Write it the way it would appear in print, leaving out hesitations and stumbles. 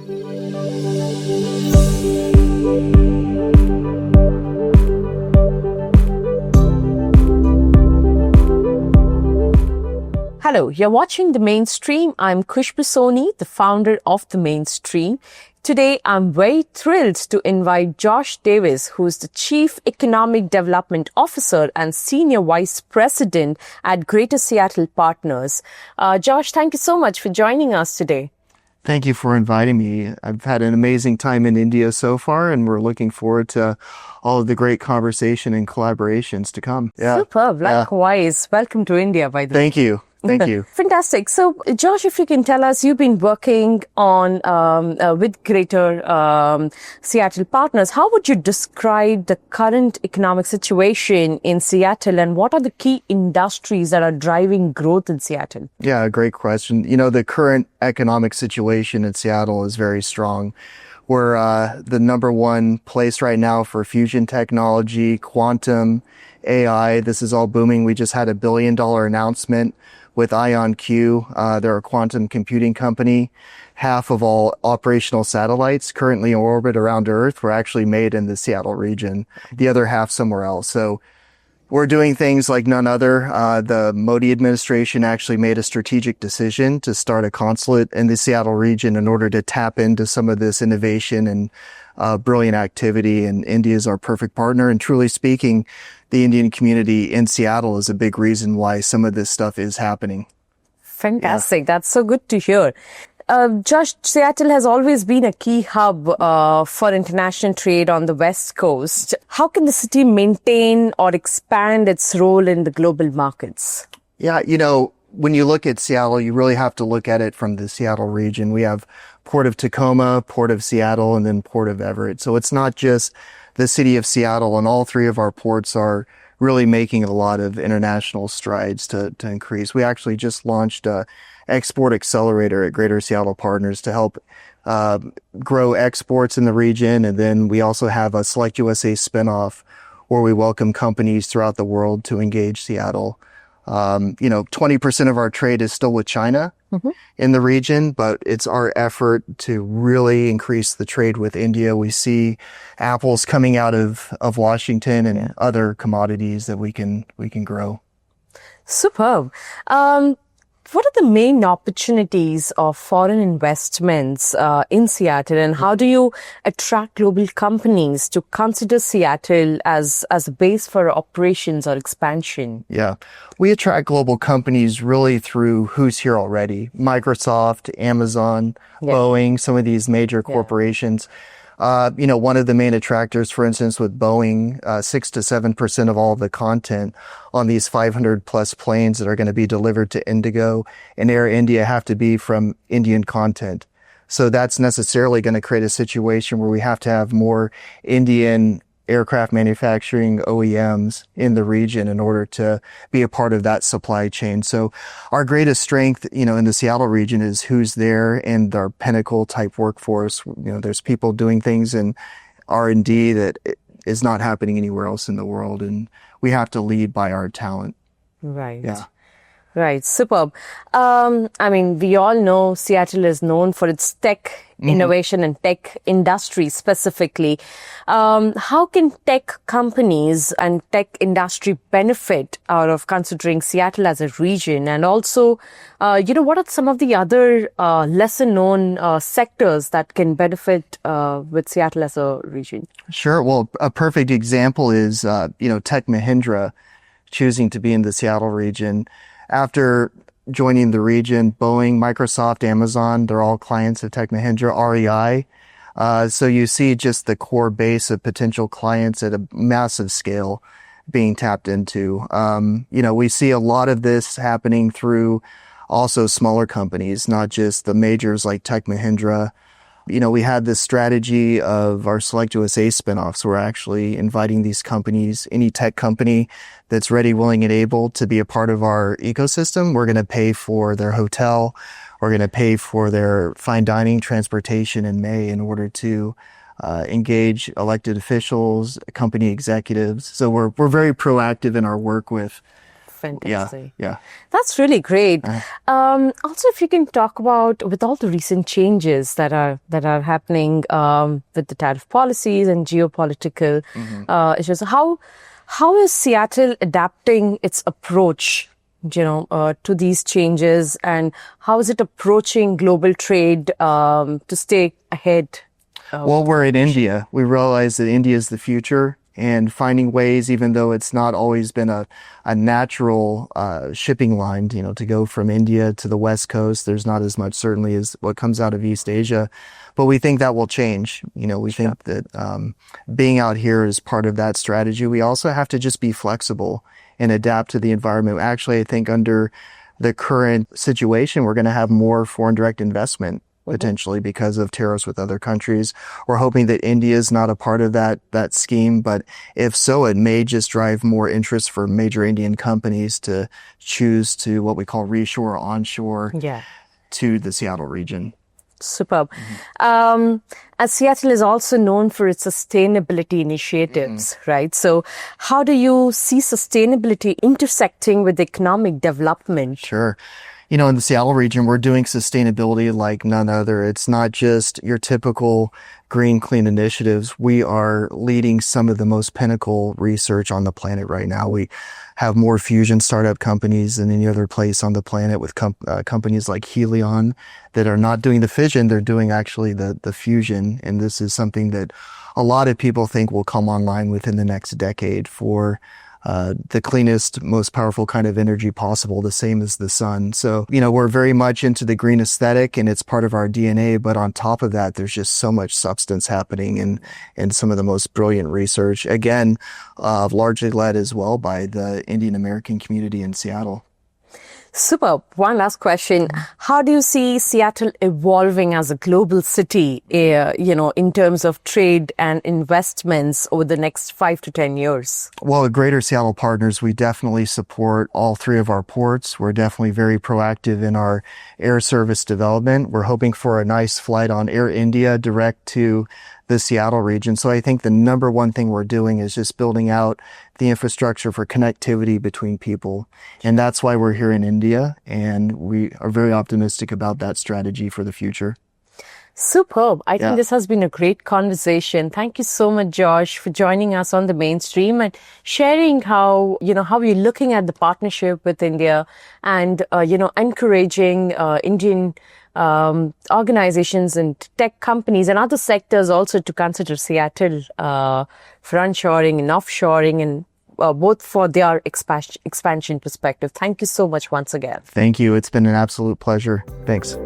Hello, you're watching The Mainstream. I'm Khushbu Soni, the founder of The Mainstream. Today, I'm very thrilled to invite Josh Davis, who's the Chief Economic Development Officer and Senior Vice President at Greater Seattle Partners. Josh, thank you so much for joining us today. Thank you for inviting me. I've had an amazing time in India so far, and we're looking forward to all of the great conversation and collaborations to come. Superb. Likewise. Welcome to India, by the way. Thank you. Thank you. Fantastic. So, Josh, if you can tell us, you've been working on with Greater Seattle Partners. How would you describe the current economic situation in Seattle, and what are the key industries that are driving growth in Seattle? Yeah, great question. You know, the current economic situation in Seattle is very strong. We're the number one place right now for fusion technology, quantum, AI. This is all booming. We just had $1 billion announcement with IonQ. They're a quantum computing company. Half of all operational satellites currently in orbit around Earth were actually made in the Seattle region, the other half somewhere else. So we're doing things like none other. The Modi administration actually made a strategic decision to start a consulate in the Seattle region in order to tap into some of this innovation and brilliant activity. And India is our perfect partner. And truly speaking, the Indian community in Seattle is a big reason why some of this stuff is happening. Fantastic. Yeah. That's so good to hear. Josh, Seattle has always been a key hub for international trade on the West Coast. How can the city maintain or expand its role in the global markets? Yeah, you know, when you look at Seattle, you really have to look at it from the Seattle region. We have Port of Tacoma, Port of Seattle, and then Port of Everett. So it's not just the city of Seattle, and all three of our ports are really making a lot of international strides to increase. We actually just launched a export accelerator at Greater Seattle Partners to help grow exports in the region. And then we also have a Select USA spinoff where we welcome companies throughout the world to engage Seattle. 20% of our trade is still with China in the region, but it's our effort to really increase the trade with India. We see apples coming out of Washington and other commodities that we can grow. Superb. What are the main opportunities of foreign investments in Seattle, and how do you attract global companies to consider Seattle as a base for operations or expansion? Yeah, we attract global companies really through who's here already. Microsoft, Amazon, Boeing, some of these major corporations. One of the main attractors, for instance, with Boeing, 6 to 7% of all of the content on these 500 plus planes that are going to be delivered to Indigo and Air India have to be from Indian content. So that's necessarily going to create a situation where we have to have more Indian aircraft manufacturing OEMs in the region in order to be a part of that supply chain. So our greatest strength, in the Seattle region is who's there and our pinnacle type workforce. There's people doing things in R&D that is not happening anywhere else in the world. And we have to lead by our talent. Right. Yeah. Right. Superb. We all know Seattle is known for its tech innovation and tech industry specifically. How can tech companies and tech industry benefit out of considering Seattle as a region? And also, what are some of the other lesser known sectors that can benefit with Seattle as a region? Sure. Well, a perfect example is, Tech Mahindra choosing to be in the Seattle region. After joining the region, Boeing, Microsoft, Amazon, they're all clients of Tech Mahindra, REI. So you see just the core base of potential clients at a massive scale being tapped into. We see a lot of this happening through also smaller companies, not just the majors like Tech Mahindra. We had this strategy of our Select USA spinoffs. We're actually inviting these companies, any tech company that's ready, willing, and able to be a part of our ecosystem. We're going to pay for their hotel. We're going to pay for their fine dining, transportation in May in order to engage elected officials, company executives. So we're very proactive in our work with Fantastic. Yeah. That's really great. Also, if you can talk about with all the recent changes that are happening with the tariff policies and geopolitical issues, how is Seattle adapting its approach, to these changes, and how is it approaching global trade to stay ahead? Well, we're in India. We realize that India is the future, and finding ways, even though it's not always been a natural shipping line, to go from India to the West Coast. There's not as much certainly as what comes out of East Asia, but we think that will change. We think that being out here is part of that strategy. We also have to just be flexible and adapt to the environment. Actually, I think under the current situation, we're going to have more foreign direct investment potentially because of tariffs with other countries. We're hoping that India is not a part of that scheme, but if so, it may just drive more interest for major Indian companies to choose to what we call reshore or onshore to the Seattle region. Superb. As Seattle is also known for its sustainability initiatives, right? So how do you see sustainability intersecting with economic development? Sure. In the Seattle region, we're doing sustainability like none other. It's not just your typical green, clean initiatives. We are leading some of the most pinnacle research on the planet right now. We have more fusion startup companies than any other place on the planet, with companies like Helion that are not doing the fission, they're doing actually the fusion. And this is something that a lot of people think will come online within the next decade for the cleanest, most powerful kind of energy possible, the same as the sun. So, we're very much into the green aesthetic, and it's part of our DNA. But on top of that, there's just so much substance happening in some of the most brilliant research. Again, largely led as well by the Indian American community in Seattle. Super. One last question. How do you see Seattle evolving as a global city, in terms of trade and investments over the next 5 to 10 years? Well, at Greater Seattle Partners, we definitely support all 3 of our ports. We're definitely very proactive in our air service development. We're hoping for a nice flight on Air India direct to the Seattle region. So I think the number one thing we're doing is just building out the infrastructure for connectivity between people. And that's why we're here in India. And we are very optimistic about that strategy for the future. Superb. I think this has been a great conversation. Thank you so much, Josh, for joining us on the Mainstream and sharing how you're looking at the partnership with India and, encouraging Indian organizations and tech companies and other sectors also to consider Seattle for onshoring and offshoring, and both for their expansion perspective. Thank you so much once again. Thank you. It's been an absolute pleasure. Thanks.